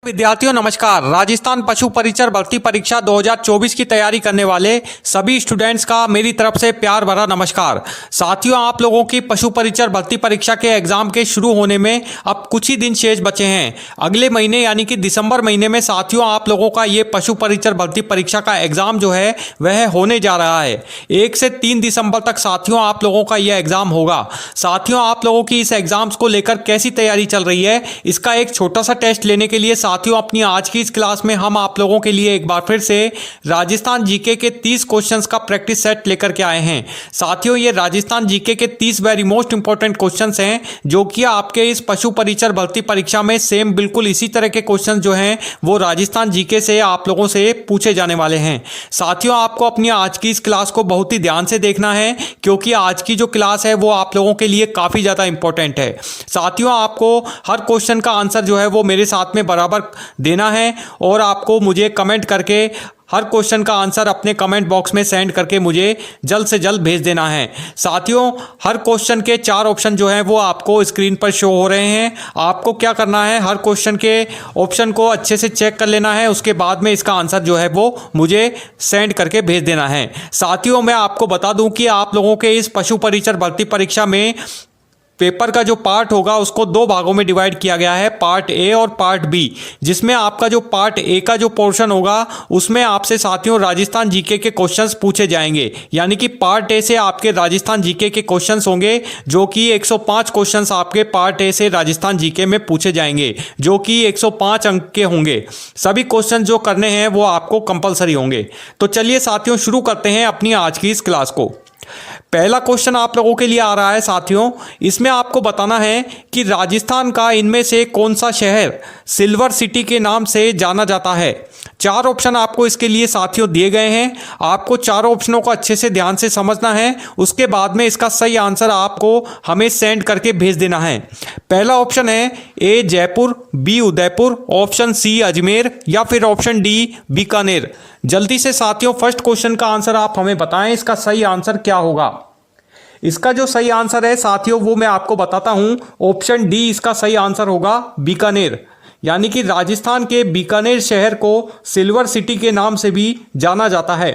विद्यार्थियों नमस्कार। राजस्थान पशु परिचर भर्ती परीक्षा 2024 की तैयारी करने वाले सभी स्टूडेंट्स का मेरी तरफ से प्यार भरा नमस्कार। साथियों, आप लोगों की पशु परिचर भर्ती परीक्षा के एग्जाम के शुरू होने में अब कुछ ही दिन शेष बचे हैं। अगले महीने यानी कि दिसंबर महीने में साथियों आप लोगों का ये पशु परिचर भर्ती परीक्षा का एग्जाम जो है वह होने जा रहा है। 1 से 3 दिसंबर तक साथियों आप लोगों का यह एग्जाम होगा। साथियों, आप लोगों की इस एग्जाम्स को लेकर कैसी तैयारी चल रही है, इसका एक छोटा सा टेस्ट लेने के लिए साथियों अपनी आज की इस क्लास में हम आप लोगों के लिए एक बार फिर से राजस्थान जीके के 30 क्वेश्चंस का प्रैक्टिस सेट लेकर के आए हैं। साथियों, ये राजस्थान जीके के 30 वेरी मोस्ट इंपॉर्टेंट क्वेश्चंस हैं जो कि आपके इस पशु परिचर भर्ती परीक्षा में सेम बिल्कुल इसी तरह के क्वेश्चंस जो हैं वो राजस्थान जीके से आप लोगों से पूछे जाने वाले हैं। साथियों, आपको अपनी आज की इस क्लास को बहुत ही ध्यान से देखना है क्योंकि आज की जो क्लास है वो आप लोगों के लिए काफी ज्यादा इंपॉर्टेंट है। साथियों, आपको हर क्वेश्चन का आंसर जो है वो मेरे साथ में बराबर देना है और आपको मुझे कमेंट करके हर क्वेश्चन का आंसर अपने कमेंट बॉक्स में सेंड करके मुझे जल्द से जल्द भेज देना है। साथियों, हर क्वेश्चन के 4 ऑप्शन जो हैं वो आपको स्क्रीन पर शो हो रहे हैं। आपको क्या करना है, हर क्वेश्चन के ऑप्शन को अच्छे से चेक कर लेना है, उसके बाद में इसका आंसर जो है वो मुझे सेंड करके भेज देना है। साथियों, मैं आपको बता दूं कि आप लोगों के इस पशु परिचर भर्ती परीक्षा में पेपर का जो पार्ट होगा उसको 2 भागों में डिवाइड किया गया है, पार्ट ए और पार्ट बी। जिसमें आपका जो पार्ट ए का जो पोर्शन होगा उसमें आपसे साथियों राजस्थान जीके के क्वेश्चंस पूछे जाएंगे। यानी कि पार्ट ए से आपके राजस्थान जीके के क्वेश्चंस होंगे जो कि 105 क्वेश्चंस आपके पार्ट ए से राजस्थान जीके में पूछे जाएंगे जो कि 105 अंक के होंगे। सभी क्वेश्चन जो करने हैं वो आपको कंपलसरी होंगे। तो चलिए साथियों शुरू करते हैं अपनी आज की इस क्लास को। पहला क्वेश्चन आप लोगों के लिए आ रहा है साथियों, इसमें आपको बताना है कि राजस्थान का इनमें से कौन सा शहर सिल्वर सिटी के नाम से जाना जाता है। 4 ऑप्शन आपको इसके लिए साथियों दिए गए हैं। आपको 4 ऑप्शनों को अच्छे से ध्यान से समझना है, उसके बाद में इसका सही आंसर आपको हमें सेंड करके भेज देना है। पहला ऑप्शन है A Jaipur, B Udaipur, option C Ajmer या फिर ऑप्शन डी बीकानेर। जल्दी से साथियों फर्स्ट क्वेश्चन का आंसर आप हमें बताएं, इसका सही आंसर क्या होगा। इसका जो सही आंसर है साथियों वो मैं आपको बताता हूं, ऑप्शन डी इसका सही आंसर होगा बीकानेर। यानी कि राजस्थान के बीकानेर शहर को सिल्वर सिटी के नाम से भी जाना जाता है।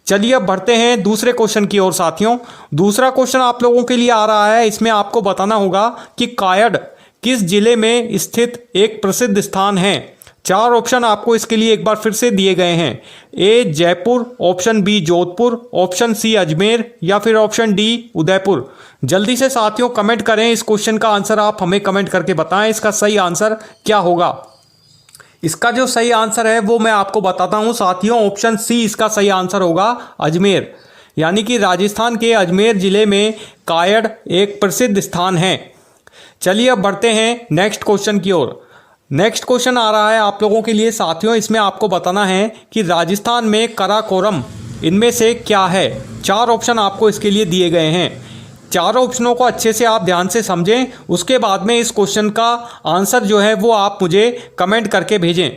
चलिए अब बढ़ते हैं दूसरे क्वेश्चन की ओर साथियों। दूसरा क्वेश्चन आप लोगों के लिए आ रहा है, इसमें आपको बताना होगा कि कायड़ किस जिले में स्थित एक प्रसिद्ध स्थान है। 4 ऑप्शन आपको इसके लिए एक बार फिर से दिए गए हैं, A Jaipur, option B Jodhpur, option C Ajmer या फिर ऑप्शन डी उदयपुर। जल्दी से साथियों कमेंट करें, इस क्वेश्चन का आंसर आप हमें कमेंट करके बताएं, इसका सही आंसर क्या होगा। इसका जो सही आंसर है वो मैं आपको बताता हूं साथियों, ऑप्शन सी इसका सही आंसर होगा अजमेर। यानी कि राजस्थान के अजमेर जिले में कायड़ एक प्रसिद्ध स्थान है। चलिए अब बढ़ते हैं नेक्स्ट क्वेश्चन की ओर। नेक्स्ट क्वेश्चन आ रहा है आप लोगों के लिए साथियों, इसमें आपको बताना है कि राजस्थान में काराकोरम इनमें से क्या है। 4 ऑप्शन आपको इसके लिए दिए गए हैं। 4 ऑप्शनों को अच्छे से आप ध्यान से समझें, उसके बाद में इस क्वेश्चन का आंसर जो है वो आप मुझे कमेंट करके भेजें।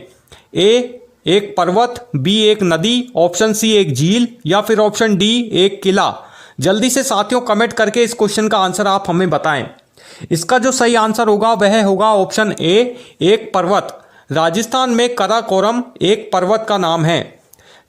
ए एक पर्वत, बी एक नदी, ऑप्शन सी एक झील या फिर ऑप्शन डी एक किला। जल्दी से साथियों कमेंट करके इस क्वेश्चन का आंसर आप हमें बताएं। इसका जो सही आंसर होगा वह होगा ऑप्शन ए एक पर्वत। राजस्थान में काराकोरम एक पर्वत का नाम है।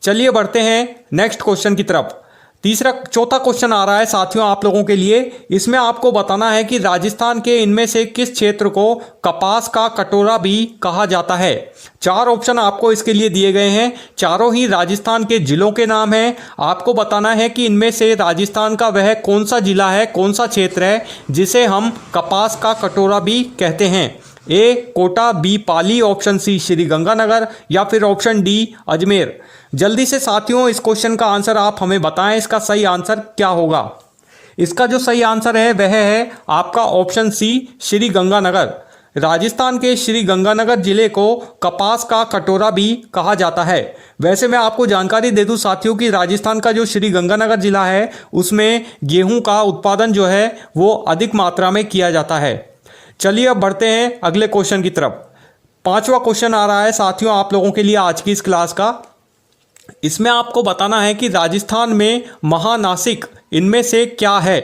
चलिए बढ़ते हैं नेक्स्ट क्वेश्चन की तरफ। चौथा क्वेश्चन आ रहा है साथियों आप लोगों के लिए, इसमें आपको बताना है कि राजस्थान के इनमें से किस क्षेत्र को कपास का कटोरा भी कहा जाता है। 4 ऑप्शन आपको इसके लिए दिए गए हैं, चारों ही राजस्थान के जिलों के नाम हैं। आपको बताना है कि इनमें से राजस्थान का वह कौन सा जिला है, कौन सा क्षेत्र है जिसे हम कपास का कटोरा भी कहते हैं। ए कोटा, बी पाली, ऑप्शन सी श्री गंगानगर या फिर ऑप्शन डी अजमेर। जल्दी से साथियों इस क्वेश्चन का आंसर आप हमें बताएं, इसका सही आंसर क्या होगा। इसका जो सही आंसर है वह है आपका ऑप्शन सी श्री गंगानगर। राजस्थान के श्री गंगानगर जिले को कपास का कटोरा भी कहा जाता है। वैसे मैं आपको जानकारी दे दूं साथियों कि राजस्थान का जो श्री गंगानगर जिला है उसमें गेहूं का उत्पादन जो है वो अधिक मात्रा में किया जाता है। चलिए अब बढ़ते हैं अगले क्वेश्चन की तरफ। 5वां क्वेश्चन आ रहा है साथियों आप लोगों के लिए आज की इस क्लास का। इसमें आपको बताना है कि राजस्थान में महानासिक इनमें से क्या है।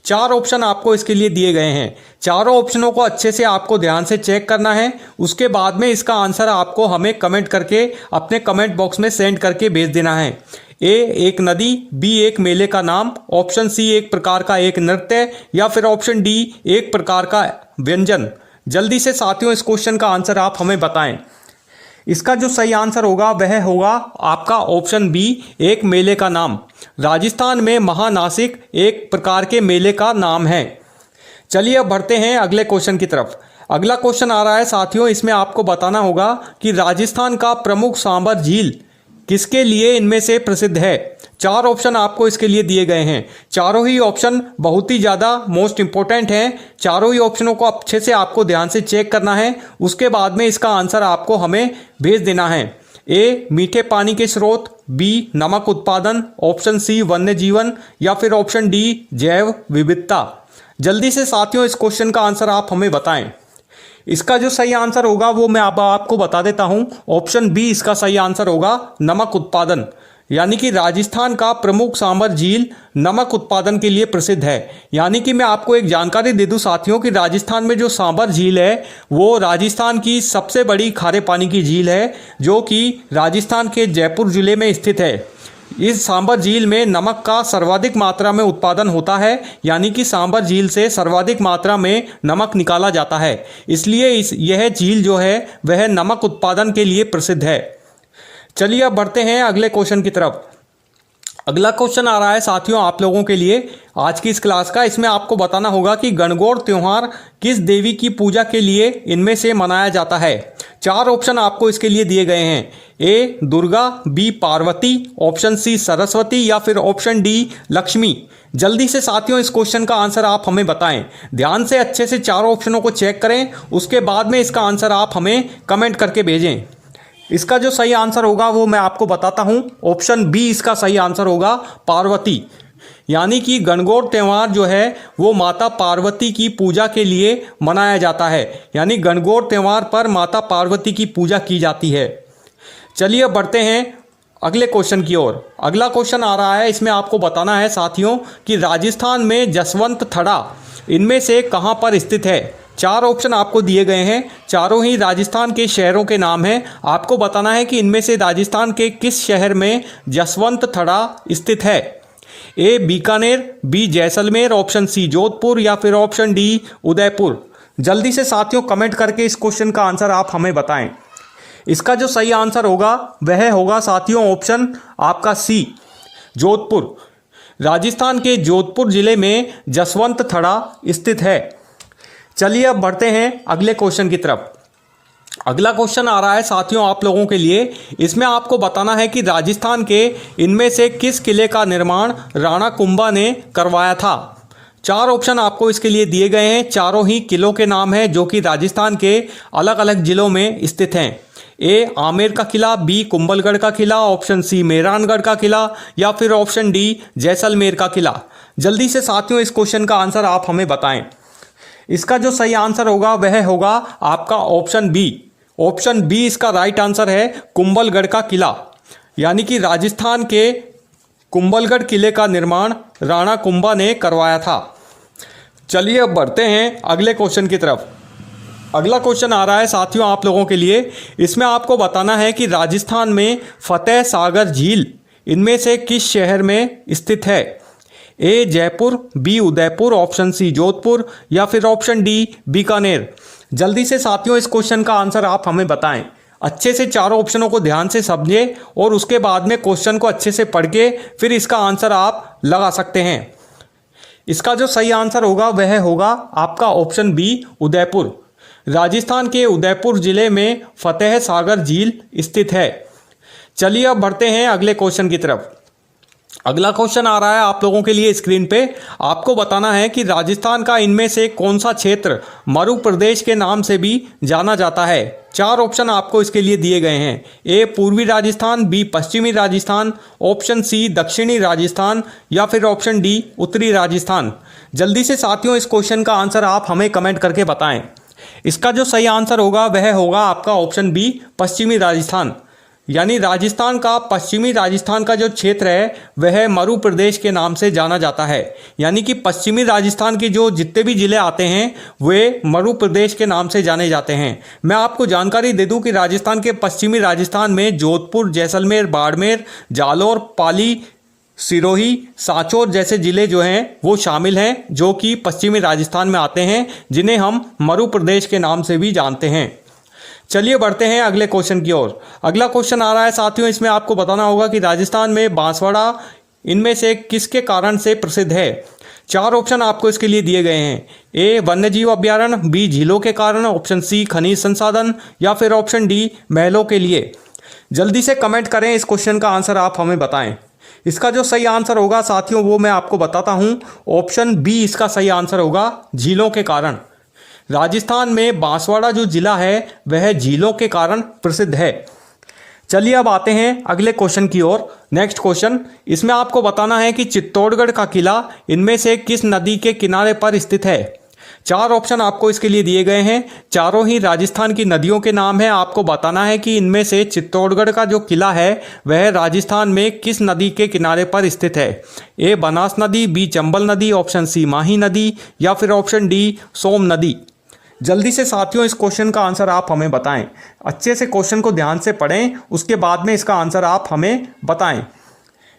चार ऑप्शन आपको इसके लिए दिए गए हैं। चारों ऑप्शनों को अच्छे से आपको ध्यान से चेक करना है। उसके बाद में इसका आंसर आपको हमें कमेंट करके अपने कमेंट बॉक्स में सेंड करके भेज देना है। ए एक नदी, बी एक मेले का नाम, ऑप्शन सी एक प्रकार का एक नृत्य, या फिर ऑप्शन डी एक प्रकार का व्यंजन। जल्दी से साथियों इस क्वेश्चन का आंसर आप हमें बताएं। इसका जो सही आंसर होगा वह होगा आपका ऑप्शन बी एक मेले का नाम। राजस्थान में महानासिक एक प्रकार के मेले का नाम है। चलिए अब बढ़ते हैं अगले क्वेश्चन की तरफ। अगला क्वेश्चन आ रहा है साथियों, इसमें आपको बताना होगा कि राजस्थान का प्रमुख सांबर झील किसके लिए इनमें से प्रसिद्ध है। चार ऑप्शन आपको इसके लिए दिए गए हैं। चारों ही ऑप्शन बहुत ही ज़्यादा मोस्ट इंपॉर्टेंट हैं। चारों ही ऑप्शनों को अच्छे से आपको ध्यान से चेक करना है। उसके बाद में इसका आंसर आपको हमें भेज देना है। ए मीठे पानी के स्रोत, बी नमक उत्पादन, ऑप्शन सी वन्य जीवन, या फिर ऑप्शन डी जैव विविधता। जल्दी से साथियों इस क्वेश्चन का आंसर आप हमें बताएं। इसका जो सही आंसर होगा वो मैं आपको बता देता हूं। ऑप्शन बी इसका सही आंसर होगा नमक उत्पादन। यानी कि राजस्थान का प्रमुख सांबर झील नमक उत्पादन के लिए प्रसिद्ध है। यानी कि मैं आपको एक जानकारी दे दूं साथियों कि राजस्थान में जो सांबर झील है वो राजस्थान की सबसे बड़ी खारे पानी की झील है, जो कि राजस्थान के जयपुर जिले में स्थित है। इस सांबर झील में नमक का सर्वाधिक मात्रा में उत्पादन होता है। यानी कि सांबर झील से सर्वाधिक मात्रा में नमक निकाला जाता है, इसलिए यह झील जो है वह नमक उत्पादन के लिए प्रसिद्ध है। चलिए अब बढ़ते हैं अगले क्वेश्चन की तरफ। अगला क्वेश्चन आ रहा है साथियों आप लोगों के लिए आज की इस क्लास का। इसमें आपको बताना होगा कि गणगौर त्योहार किस देवी की पूजा के लिए इनमें से मनाया जाता है। चार ऑप्शन आपको इसके लिए दिए गए हैं। A Durga, B Parvati, option C Saraswati, या फिर ऑप्शन डी लक्ष्मी। जल्दी से साथियों इस क्वेश्चन का आंसर आप हमें बताएं। ध्यान से अच्छे से चारों ऑप्शनों को चेक करें। उसके बाद में इसका आंसर आप हमें कमेंट करके भेजें। इसका जो सही आंसर होगा वो मैं आपको बताता हूं। ऑप्शन बी इसका सही आंसर होगा पार्वती। यानी कि गणगौर त्यौहार जो है वो माता पार्वती की पूजा के लिए मनाया जाता है। यानी गणगौर त्यौहार पर माता पार्वती की पूजा की जाती है। चलिए अब बढ़ते हैं अगले क्वेश्चन की ओर। अगला क्वेश्चन आ रहा है, इसमें आपको बताना है साथियों कि राजस्थान में जसवंत थड़ा इनमें से कहां पर स्थित है। चार ऑप्शन आपको दिए गए हैं। चारों ही राजस्थान के शहरों के नाम हैं। आपको बताना है कि इनमें से राजस्थान के किस शहर में जसवंत थड़ा स्थित है। A Bikaner, B Jaisalmer, option C Jodhpur, या फिर ऑप्शन डी उदयपुर। जल्दी से साथियों कमेंट करके इस क्वेश्चन का आंसर आप हमें बताएं। इसका जो सही आंसर होगा वह होगा साथियों ऑप्शन आपका सी जोधपुर। राजस्थान के जोधपुर जिले में जसवंत थड़ा स्थित है। चलिए अब बढ़ते हैं अगले क्वेश्चन की तरफ। अगला क्वेश्चन आ रहा है साथियों आप लोगों के लिए। इसमें आपको बताना है कि राजस्थान के इनमें से किस किले का निर्माण राणा कुंभा ने करवाया था। चार ऑप्शन आपको इसके लिए दिए गए हैं। चारों ही किलों के नाम हैं जो कि राजस्थान के अलग अलग जिलों में स्थित हैं। ए आमेर का किला, बी कुंभलगढ़ का किला, ऑप्शन सी मेहरानगढ़ का किला, या फिर ऑप्शन डी जैसलमेर का किला। जल्दी से साथियों इस क्वेश्चन का आंसर आप हमें बताएं। इसका जो सही आंसर होगा वह होगा आपका ऑप्शन बी। ऑप्शन बी इसका राइट आंसर है कुंभलगढ़ का किला। यानी कि राजस्थान के कुंभलगढ़ किले का निर्माण राणा कुंभा ने करवाया था। चलिए अब बढ़ते हैं अगले क्वेश्चन की तरफ। अगला क्वेश्चन आ रहा है साथियों आप लोगों के लिए। इसमें आपको बताना है कि राजस्थान में फतेह सागर झील इनमें से किस शहर में स्थित है। A Jaipur, B Udaipur, option C Jodhpur, या फिर ऑप्शन डी बीकानेर। जल्दी से साथियों इस क्वेश्चन का आंसर आप हमें बताएं। अच्छे से चारों ऑप्शनों को ध्यान से समझें और उसके बाद में क्वेश्चन को अच्छे से पढ़ के फिर इसका आंसर आप लगा सकते हैं। इसका जो सही आंसर होगा वह होगा आपका ऑप्शन बी उदयपुर। राजस्थान के उदयपुर जिले में फतेह सागर झील स्थित है। चलिए अब बढ़ते हैं अगले क्वेश्चन की तरफ। अगला क्वेश्चन आ रहा है आप लोगों के लिए स्क्रीन पे। आपको बताना है कि राजस्थान का इनमें से कौन सा क्षेत्र मरु प्रदेश के नाम से भी जाना जाता है। चार ऑप्शन आपको इसके लिए दिए गए हैं। ए पूर्वी राजस्थान, बी पश्चिमी राजस्थान, ऑप्शन सी दक्षिणी राजस्थान, या फिर ऑप्शन डी उत्तरी राजस्थान। जल्दी से साथियों इस क्वेश्चन का आंसर आप हमें कमेंट करके बताएं। इसका जो सही आंसर होगा वह होगा आपका ऑप्शन बी पश्चिमी राजस्थान। यानी राजस्थान का पश्चिमी राजस्थान का जो क्षेत्र है वह मरु प्रदेश के नाम से जाना जाता है। यानी कि पश्चिमी राजस्थान के जो जितने भी जिले आते हैं वे मरु प्रदेश के नाम से जाने जाते हैं। मैं आपको जानकारी दे दूं कि राजस्थान के पश्चिमी राजस्थान में जोधपुर, जैसलमेर, बाड़मेर, जालौर, पाली, सिरोही, सांचौर जैसे जिले जो हैं वो शामिल हैं, जो कि पश्चिमी राजस्थान में आते हैं, जिन्हें हम मरु प्रदेश के नाम से भी जानते हैं। चलिए बढ़ते हैं अगले क्वेश्चन की ओर। अगला क्वेश्चन आ रहा है साथियों, इसमें आपको बताना होगा कि राजस्थान में बांसवाड़ा इनमें से किसके कारण से प्रसिद्ध है। 4 ऑप्शन आपको इसके लिए दिए गए हैं। ए वन्यजीव अभ्यारण्य, बी झीलों के कारण, ऑप्शन सी खनिज संसाधन या फिर ऑप्शन डी महलों के लिए। जल्दी से कमेंट करें, इस क्वेश्चन का आंसर आप हमें बताएं। इसका जो सही आंसर होगा साथियों वो मैं आपको बताता हूं, ऑप्शन बी इसका सही आंसर होगा, झीलों के कारण। राजस्थान में बांसवाड़ा जो जिला है वह झीलों के कारण प्रसिद्ध है। चलिए अब आते हैं अगले क्वेश्चन की ओर। नेक्स्ट क्वेश्चन, इसमें आपको बताना है कि चित्तौड़गढ़ का किला इनमें से किस नदी के किनारे पर स्थित है। 4 ऑप्शन आपको इसके लिए दिए गए हैं, चारों ही राजस्थान की नदियों के नाम है। आपको बताना है कि इनमें से चित्तौड़गढ़ का जो किला है वह राजस्थान में किस नदी के किनारे पर स्थित है। ए बनास नदी, बी चंबल नदी, ऑप्शन सी माही नदी या फिर ऑप्शन डी सोम नदी। जल्दी से साथियों इस क्वेश्चन का आंसर आप हमें बताएं। अच्छे से क्वेश्चन को ध्यान से पढ़ें, उसके बाद में इसका आंसर आप हमें बताएं।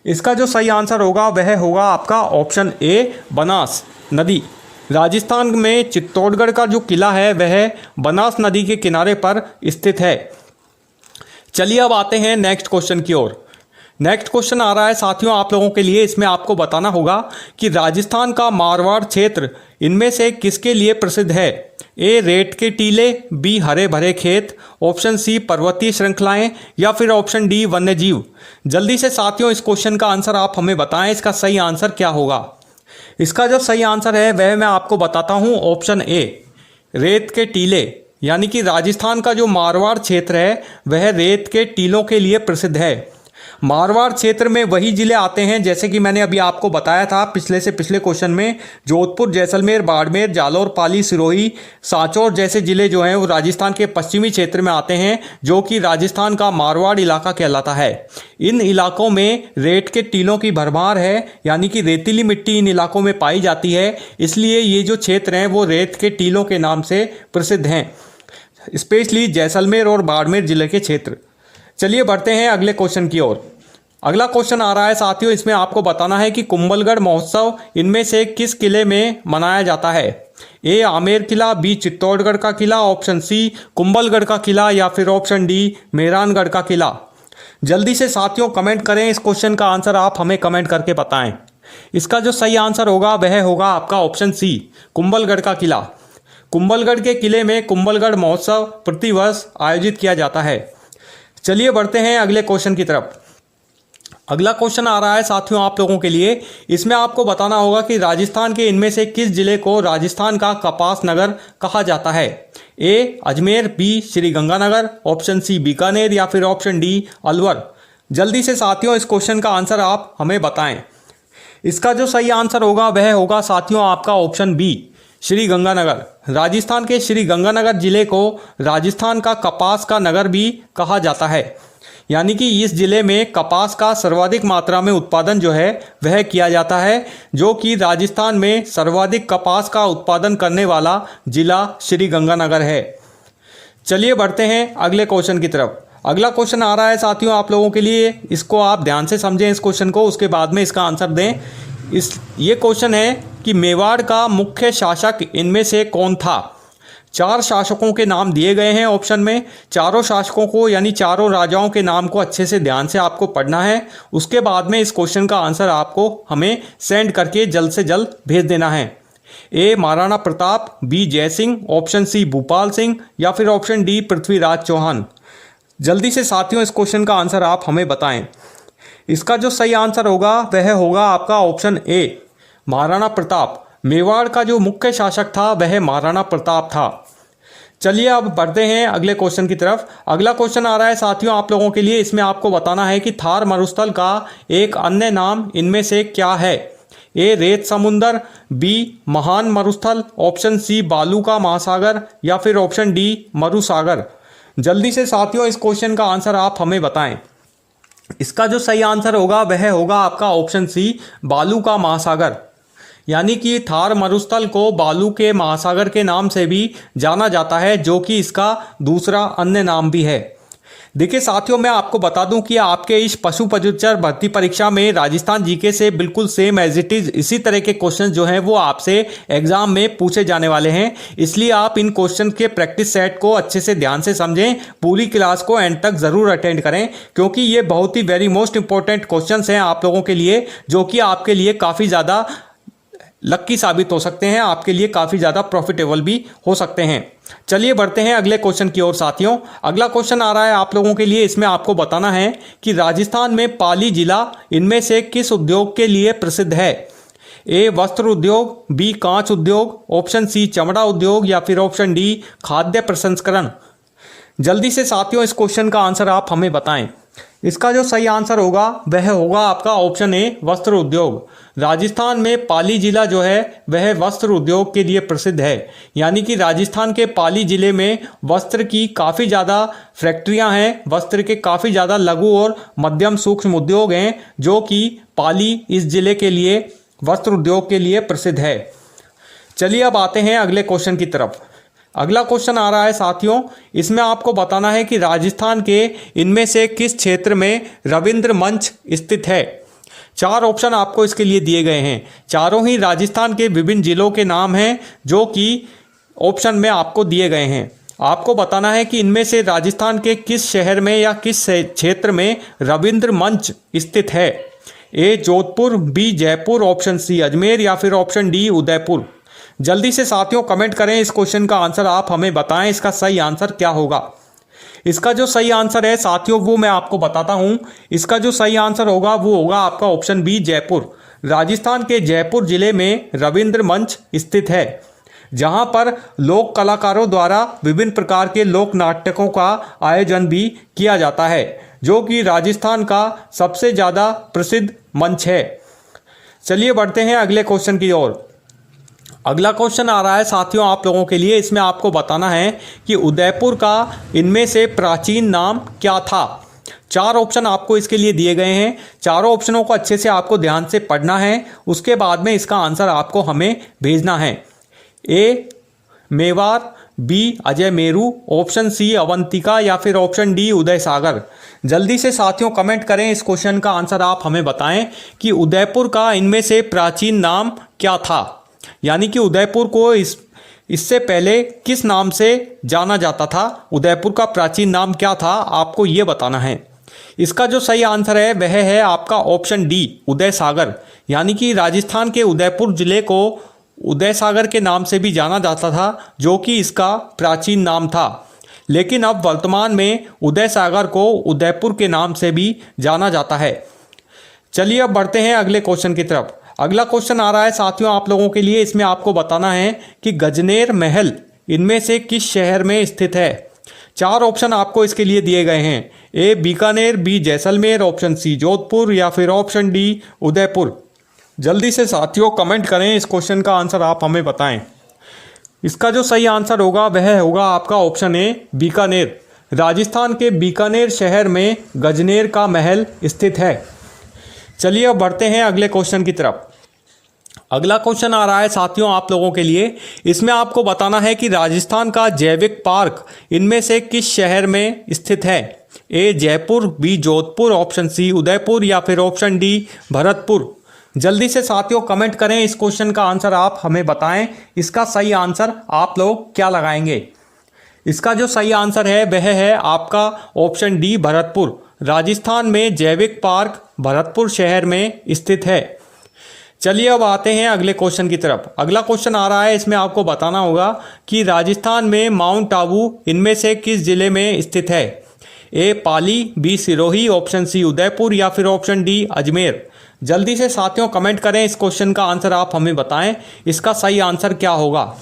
इसका जो सही आंसर होगा वह होगा आपका ऑप्शन ए बनास नदी। राजस्थान में चित्तौड़गढ़ का जो किला है वह बनास नदी के किनारे पर स्थित है। चलिए अब आते हैं नेक्स्ट क्वेश्चन की ओर। नेक्स्ट क्वेश्चन आ रहा है साथियों आप लोगों के लिए, इसमें आपको बताना होगा कि राजस्थान का मारवाड़ क्षेत्र इनमें से किसके लिए प्रसिद्ध है। ए रेत के टीले, बी हरे भरे खेत, ऑप्शन सी पर्वतीय श्रृंखलाएं या फिर ऑप्शन डी वन्यजीव। जल्दी से साथियों इस क्वेश्चन का आंसर आप हमें बताएं, इसका सही आंसर क्या होगा। इसका जो सही आंसर है वह मैं आपको बताता हूं, ऑप्शन ए रेत के टीले। यानी कि राजस्थान का जो मारवाड़ क्षेत्र है वह रेत के टीलों के लिए प्रसिद्ध है। मारवाड़ क्षेत्र में वही जिले आते हैं जैसे कि मैंने अभी आपको बताया था पिछले से पिछले क्वेश्चन में, जोधपुर, जैसलमेर, बाड़मेर, जालौर, पाली, सिरोही, सांचौर जैसे जिले जो हैं वो राजस्थान के पश्चिमी क्षेत्र में आते हैं, जो कि राजस्थान का मारवाड़ इलाका कहलाता है। इन इलाकों में रेत के टीलों की भरमार है, यानी कि रेतीली मिट्टी इन इलाकों में पाई जाती है, इसलिए ये जो क्षेत्र हैं वो रेत के टीलों के नाम से प्रसिद्ध हैं, स्पेशली जैसलमेर और बाड़मेर जिले के क्षेत्र। चलिए बढ़ते हैं अगले क्वेश्चन की ओर। अगला क्वेश्चन आ रहा है साथियों, इसमें आपको बताना है कि कुंभलगढ़ महोत्सव इनमें से किस किले में मनाया जाता है। ए आमेर किला, बी चित्तौड़गढ़ का किला, ऑप्शन सी कुंभलगढ़ का किला या फिर ऑप्शन डी मेहरानगढ़ का किला। जल्दी से साथियों कमेंट करें, इस क्वेश्चन का आंसर आप हमें कमेंट करके बताएं। इसका जो सही आंसर होगा वह होगा आपका ऑप्शन सी कुंभलगढ़ का किला। कुंभलगढ़ के किले में कुंभलगढ़ महोत्सव प्रतिवर्ष आयोजित किया जाता है। चलिए बढ़ते हैं अगले क्वेश्चन की तरफ। अगला क्वेश्चन आ रहा है साथियों आप लोगों के लिए, इसमें आपको बताना होगा कि राजस्थान के इनमें से किस जिले को राजस्थान का कपास नगर कहा जाता है। A Ajmer, B Shri Ganganagar, option C Bikaner या फिर ऑप्शन डी अलवर। जल्दी से साथियों इस क्वेश्चन का आंसर आप हमें बताएं। इसका जो सही आंसर होगा वह होगा साथियों आपका ऑप्शन बी श्री गंगानगर। राजस्थान के श्री गंगानगर जिले को राजस्थान का कपास का नगर भी कहा जाता है, यानी कि इस जिले में कपास का सर्वाधिक मात्रा में उत्पादन जो है वह किया जाता है, जो कि राजस्थान में सर्वाधिक कपास का उत्पादन करने वाला जिला श्री गंगानगर है। चलिए बढ़ते हैं अगले क्वेश्चन की तरफ। अगला क्वेश्चन आ रहा है साथियों आप लोगों के लिए, इसको आप ध्यान से समझें इस क्वेश्चन को, उसके बाद में इसका आंसर दें। ये क्वेश्चन है कि मेवाड़ का मुख्य शासक इनमें से कौन था। 4 शासकों के नाम दिए गए हैं ऑप्शन में। चारों शासकों को यानी चारों राजाओं के नाम को अच्छे से ध्यान से आपको पढ़ना है, उसके बाद में इस क्वेश्चन का आंसर आपको हमें सेंड करके जल्द से जल्द भेज देना है। A Maharana Pratap, B Jai Singh, option C Bhupal Singh या फिर ऑप्शन डी पृथ्वीराज चौहान। जल्दी से साथियों इस क्वेश्चन का आंसर आप हमें बताएं। इसका जो सही आंसर होगा वह होगा आपका ऑप्शन ए महाराणा प्रताप। मेवाड़ का जो मुख्य शासक था वह महाराणा प्रताप था। चलिए अब बढ़ते हैं अगले क्वेश्चन की तरफ। अगला क्वेश्चन आ रहा है साथियों आप लोगों के लिए, इसमें आपको बताना है कि थार मरुस्थल का एक अन्य नाम इनमें से क्या है। ए रेत समुंदर, बी महान मरुस्थल, ऑप्शन सी बालू का महासागर या फिर ऑप्शन डी मरुसागर। जल्दी से साथियों इस क्वेश्चन का आंसर आप हमें बताएं। इसका जो सही आंसर होगा वह होगा आपका ऑप्शन सी, बालू का महासागर। यानी कि थार मरुस्थल को बालू के महासागर के नाम से भी जाना जाता है, जो कि इसका दूसरा अन्य नाम भी है। देखिए साथियों, मैं आपको बता दूं कि आपके इस पशु परिचर भर्ती परीक्षा में राजस्थान जीके से बिल्कुल सेम एज इट इज इसी तरह के क्वेश्चन जो हैं वो आपसे एग्जाम में पूछे जाने वाले हैं। इसलिए आप इन क्वेश्चन के प्रैक्टिस सेट को अच्छे से ध्यान से समझें, पूरी क्लास को एंड तक जरूर अटेंड करें, क्योंकि ये बहुत ही वेरी मोस्ट इंपॉर्टेंट क्वेश्चन हैं आप लोगों के लिए, जो कि आपके लिए काफ़ी ज़्यादा लक्की साबित हो सकते हैं, आपके लिए काफ़ी ज़्यादा प्रॉफिटेबल भी हो सकते हैं। चलिए बढ़ते हैं अगले क्वेश्चन की ओर साथियों। अगला क्वेश्चन आ रहा है आप लोगों के लिए। इसमें आपको बताना है कि राजस्थान में पाली जिला इनमें से किस उद्योग के लिए प्रसिद्ध है। ए वस्त्र उद्योग, बी कांच उद्योग, ऑप्शन सी चमड़ा उद्योग या फिर ऑप्शन डी खाद्य प्रसंस्करण। जल्दी से साथियों इस क्वेश्चन का आंसर आप हमें बताएं। इसका जो सही आंसर होगा वह होगा आपका ऑप्शन ए, वस्त्र उद्योग। राजस्थान में पाली जिला जो है वह वस्त्र उद्योग के लिए प्रसिद्ध है। यानी कि राजस्थान के पाली जिले में वस्त्र की काफ़ी ज़्यादा फैक्ट्रियां हैं, वस्त्र के काफ़ी ज़्यादा लघु और मध्यम सूक्ष्म उद्योग हैं, जो कि पाली इस जिले के लिए वस्त्र उद्योग के लिए प्रसिद्ध है। चलिए अब आते हैं अगले क्वेश्चन की तरफ। अगला क्वेश्चन आ रहा है साथियों, इसमें आपको बताना है कि राजस्थान के इनमें से किस क्षेत्र में रविंद्र मंच स्थित है। 4 ऑप्शन आपको इसके लिए दिए गए हैं। चारों ही राजस्थान के विभिन्न जिलों के नाम हैं, जो कि ऑप्शन में आपको दिए गए हैं। आपको बताना है कि इनमें से राजस्थान के किस शहर में या किस क्षेत्र में रविंद्र मंच स्थित है। A Jodhpur, B Jaipur, option C Ajmer या फिर ऑप्शन डी उदयपुर। जल्दी से साथियों कमेंट करें, इस क्वेश्चन का आंसर आप हमें बताएं, इसका सही आंसर क्या होगा। इसका जो सही आंसर है साथियों वो मैं आपको बताता हूं। इसका जो सही आंसर होगा वो होगा आपका ऑप्शन बी जयपुर। राजस्थान के जयपुर जिले में रविंद्र मंच स्थित है, जहां पर लोक कलाकारों द्वारा विभिन्न प्रकार के लोक नाटकों का आयोजन भी किया जाता है, जो कि राजस्थान का सबसे ज़्यादा प्रसिद्ध मंच है। चलिए बढ़ते हैं अगले क्वेश्चन की ओर। अगला क्वेश्चन आ रहा है साथियों आप लोगों के लिए। इसमें आपको बताना है कि उदयपुर का इनमें से प्राचीन नाम क्या था। 4 ऑप्शन आपको इसके लिए दिए गए हैं। चारों ऑप्शनों को अच्छे से आपको ध्यान से पढ़ना है, उसके बाद में इसका आंसर आपको हमें भेजना है। ए Mewar, B Ajay Meru, option C Avantika या फिर ऑप्शन डी उदय सागर। जल्दी से साथियों कमेंट करें, इस क्वेश्चन का आंसर आप हमें बताएं कि उदयपुर का इनमें से प्राचीन नाम क्या था। यानी कि उदयपुर को इससे पहले किस नाम से जाना जाता था, उदयपुर का प्राचीन नाम क्या था, आपको ये बताना है। इसका जो सही आंसर है वह है आपका ऑप्शन डी उदय सागर। यानी कि राजस्थान के उदयपुर जिले को उदय सागर के नाम से भी जाना जाता था, जो कि इसका प्राचीन नाम था। लेकिन अब वर्तमान में उदय सागर को उदयपुर के नाम से भी जाना जाता है। चलिए अब बढ़ते हैं अगले क्वेश्चन की तरफ। अगला क्वेश्चन आ रहा है साथियों आप लोगों के लिए। इसमें आपको बताना है कि गजनेर महल इनमें से किस शहर में स्थित है। 4 ऑप्शन आपको इसके लिए दिए गए हैं। A Bikaner, B Jaisalmer, option C Jodhpur या फिर ऑप्शन डी उदयपुर। जल्दी से साथियों कमेंट करें, इस क्वेश्चन का आंसर आप हमें बताएं। इसका जो सही आंसर होगा वह होगा आपका ऑप्शन ए बीकानेर। राजस्थान के बीकानेर शहर में गजनेर का महल स्थित है। चलिए अब बढ़ते हैं अगले क्वेश्चन की तरफ। अगला क्वेश्चन आ रहा है साथियों आप लोगों के लिए। इसमें आपको बताना है कि राजस्थान का जैविक पार्क इनमें से किस शहर में स्थित है। A Jaipur, B Jodhpur, option C Udaipur या फिर ऑप्शन डी भरतपुर। जल्दी से साथियों कमेंट करें, इस क्वेश्चन का आंसर आप हमें बताएं, इसका सही आंसर आप लोग क्या लगाएंगे। इसका जो सही आंसर है वह है आपका ऑप्शन डी भरतपुर। राजस्थान में जैविक पार्क भरतपुर शहर में स्थित है। चलिए अब आते हैं अगले क्वेश्चन की तरफ। अगला क्वेश्चन आ रहा है, इसमें आपको बताना होगा कि राजस्थान में माउंट आबू इनमें से किस जिले में स्थित है। A Pali, B Sirohi, option C Udaipur या फिर ऑप्शन डी अजमेर। जल्दी से साथियों कमेंट करें, इस क्वेश्चन का आंसर आप हमें बताएं, इसका सही आंसर क्या होगा।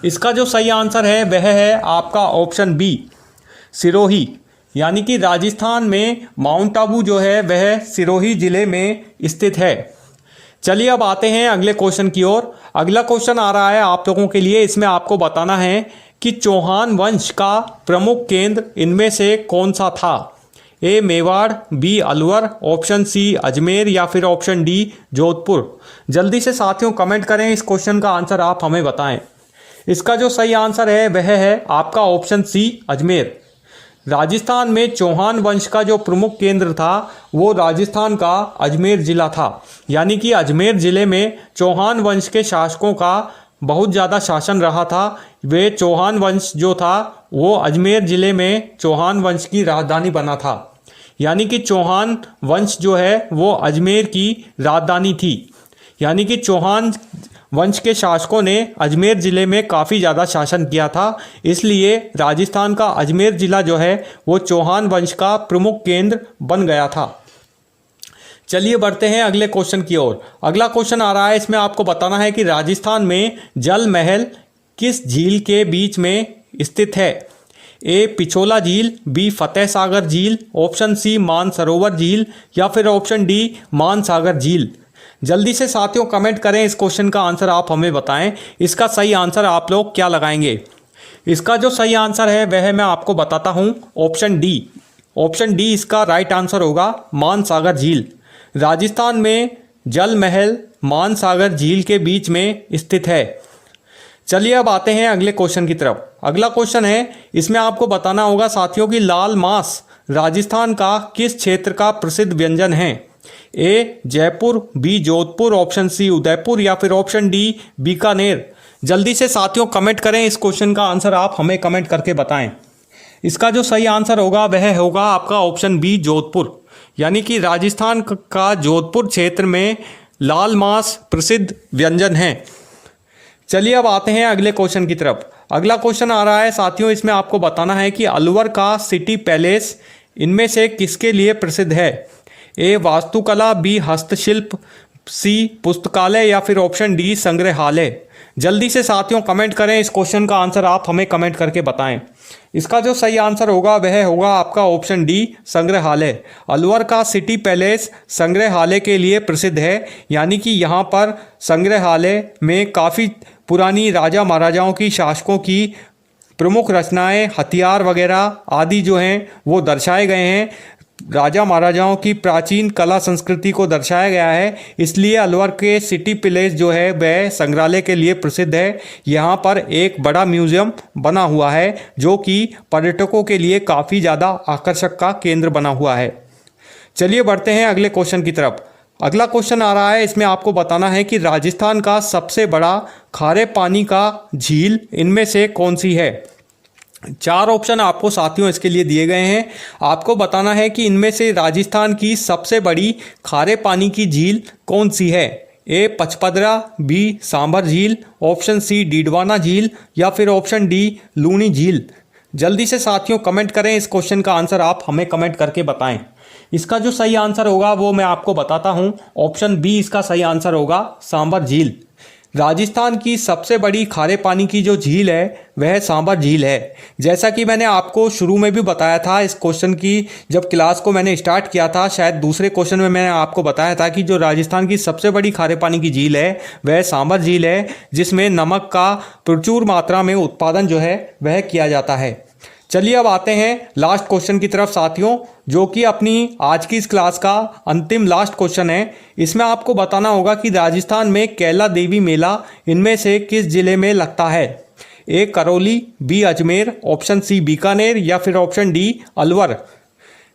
इसका जो सही आंसर है वह है आपका ऑप्शन बी सिरोही। यानी कि राजस्थान में माउंट आबू जो है वह सिरोही जिले में स्थित है। चलिए अब आते हैं अगले क्वेश्चन की ओर। अगला क्वेश्चन आ रहा है आप लोगों के लिए। इसमें आपको बताना है कि चौहान वंश का प्रमुख केंद्र इनमें से कौन सा था? A Mewar, B Alwar, option C Ajmer या फिर ऑप्शन डी जोधपुर। जल्दी से साथियों कमेंट करें, इस क्वेश्चन का आंसर आप हमें बताएं। इसका जो सही आंसर है वह है आपका ऑप्शन सी अजमेर। राजस्थान में चौहान वंश का जो प्रमुख केंद्र था वो राजस्थान का अजमेर जिला था। यानी कि अजमेर जिले में चौहान वंश के शासकों का बहुत ज़्यादा शासन रहा था। वे चौहान वंश जो था वो अजमेर जिले में चौहान वंश की राजधानी बना था। यानी कि चौहान वंश जो है वो अजमेर की राजधानी थी। यानी कि चौहान वंश के शासकों ने अजमेर ज़िले में काफ़ी ज़्यादा शासन किया था, इसलिए राजस्थान का अजमेर ज़िला जो है वो चौहान वंश का प्रमुख केंद्र बन गया था। चलिए बढ़ते हैं अगले क्वेश्चन की ओर। अगला क्वेश्चन आ रहा है, इसमें आपको बताना है कि राजस्थान में जल महल किस झील के बीच में स्थित है? ए पिछोला झील, बी फतेह सागर झील, ऑप्शन सी मानसरोवर झील या फिर ऑप्शन डी मानसागर झील। जल्दी से साथियों कमेंट करें, इस क्वेश्चन का आंसर आप हमें बताएं। इसका सही आंसर आप लोग क्या लगाएंगे? इसका जो सही आंसर है वह मैं आपको बताता हूं, ऑप्शन डी। ऑप्शन डी इसका राइट आंसर होगा, मानसागर झील। राजस्थान में जल महल मानसागर झील के बीच में स्थित है। चलिए अब आते हैं अगले क्वेश्चन की तरफ। अगला क्वेश्चन है, इसमें आपको बताना होगा साथियों कि लाल मांस राजस्थान का किस क्षेत्र का प्रसिद्ध व्यंजन है? A Jaipur, B Jodhpur, option C Udaipur या फिर ऑप्शन डी बीकानेर। जल्दी से साथियों कमेंट करें, इस क्वेश्चन का आंसर आप हमें कमेंट करके बताएं। इसका जो सही आंसर होगा वह होगा आपका ऑप्शन बी जोधपुर। यानी कि राजस्थान का जोधपुर क्षेत्र में लाल मांस प्रसिद्ध व्यंजन है। चलिए अब आते हैं अगले क्वेश्चन की तरफ। अगला क्वेश्चन आ रहा है साथियों, इसमें आपको बताना है कि अलवर का सिटी पैलेस इनमें से किसके लिए प्रसिद्ध है? ए वास्तुकला, बी हस्तशिल्प, सी पुस्तकालय या फिर ऑप्शन डी संग्रहालय। जल्दी से साथियों कमेंट करें, इस क्वेश्चन का आंसर आप हमें कमेंट करके बताएं। इसका जो सही आंसर होगा वह होगा आपका ऑप्शन डी संग्रहालय। अलवर का सिटी पैलेस संग्रहालय के लिए प्रसिद्ध है। यानी कि यहाँ पर संग्रहालय में काफ़ी पुरानी राजा महाराजाओं की, शासकों की प्रमुख रचनाएं, हथियार वगैरह आदि जो हैं वो दर्शाए गए हैं। राजा महाराजाओं की प्राचीन कला संस्कृति को दर्शाया गया है, इसलिए अलवर के सिटी पैलेस जो है वह संग्रहालय के लिए प्रसिद्ध है। यहाँ पर एक बड़ा म्यूजियम बना हुआ है जो कि पर्यटकों के लिए काफ़ी ज़्यादा आकर्षक का केंद्र बना हुआ है। चलिए बढ़ते हैं अगले क्वेश्चन की तरफ। अगला क्वेश्चन आ रहा है, इसमें आपको बताना है कि राजस्थान का सबसे बड़ा खारे पानी का झील इनमें से कौन सी है? 4 ऑप्शन आपको साथियों इसके लिए दिए गए हैं। आपको बताना है कि इनमें से राजस्थान की सबसे बड़ी खारे पानी की झील कौन सी है? ए पचपदरा, बी सांभर झील, ऑप्शन सी डीडवाना झील या फिर ऑप्शन डी लूनी झील। जल्दी से साथियों कमेंट करें, इस क्वेश्चन का आंसर आप हमें कमेंट करके बताएं। इसका जो सही आंसर होगा वो मैं आपको बताता हूं, ऑप्शन बी इसका सही आंसर होगा, सांभर झील। राजस्थान की सबसे बड़ी खारे पानी की जो झील है वह सांभर झील है। जैसा कि मैंने आपको शुरू में भी बताया था, इस क्वेश्चन की जब क्लास को मैंने स्टार्ट किया था, शायद दूसरे क्वेश्चन में मैंने आपको बताया था कि जो राजस्थान की सबसे बड़ी खारे पानी की झील है वह सांभर झील है, जिसमें नमक का प्रचुर मात्रा में उत्पादन जो है वह किया जाता है। चलिए अब आते हैं लास्ट क्वेश्चन की तरफ साथियों, जो कि अपनी आज की इस क्लास का अंतिम लास्ट क्वेश्चन है। इसमें आपको बताना होगा कि राजस्थान में कैला देवी मेला इनमें से किस जिले में लगता है? A Karauli, B Ajmer, option C Bikaner या फिर ऑप्शन डी अलवर।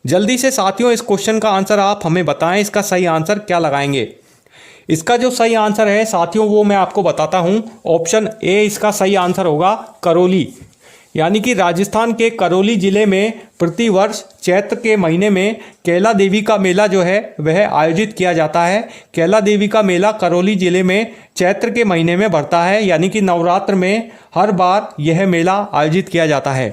जल्दी से साथियों इस क्वेश्चन का आंसर आप हमें बताएं, इसका सही आंसर क्या लगाएंगे? इसका जो सही आंसर है साथियों वो मैं आपको बताता हूं, ऑप्शन ए इसका सही आंसर होगा, करौली। यानी कि राजस्थान के करौली जिले में प्रतिवर्ष चैत्र के महीने में कैला देवी का मेला जो है वह आयोजित किया जाता है। कैला देवी का मेला करौली जिले में चैत्र के महीने में बढ़ता है, यानी कि नवरात्र में हर बार यह मेला आयोजित किया जाता है।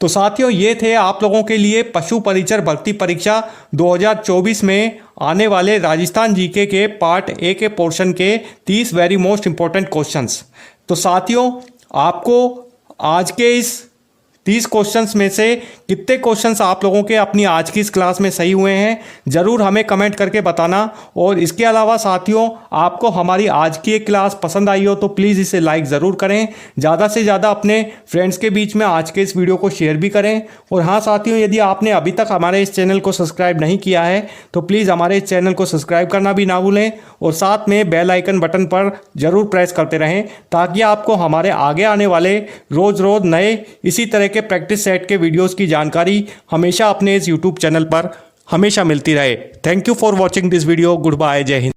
तो साथियों ये थे आप लोगों के लिए पशु परिचर भर्ती परीक्षा 2024 में आने वाले राजस्थान जीके के पार्ट ए के पोर्शन के 30 वेरी मोस्ट इंपॉर्टेंट क्वेश्चंस। तो साथियों आपको आज के इस 30 क्वेश्चंस में से कितने क्वेश्चंस आप लोगों के अपनी आज की इस क्लास में सही हुए हैं ज़रूर हमें कमेंट करके बताना। और इसके अलावा साथियों, आपको हमारी आज की एक क्लास पसंद आई हो तो प्लीज़ इसे लाइक ज़रूर करें, ज़्यादा से ज़्यादा अपने फ्रेंड्स के बीच में आज के इस वीडियो को शेयर भी करें। और हाँ साथियों, यदि आपने अभी तक हमारे इस चैनल को सब्सक्राइब नहीं किया है तो प्लीज़ हमारे इस चैनल को सब्सक्राइब करना भी ना भूलें और साथ में बेल आइकन बटन पर ज़रूर प्रेस करते रहें ताकि आपको हमारे आगे आने वाले रोज़ नए इसी तरह के प्रैक्टिस सेट के वीडियोस की जानकारी हमेशा अपने इस यूट्यूब चैनल पर हमेशा मिलती रहे। Thank you for watching this video. Good bye. जय हिंद।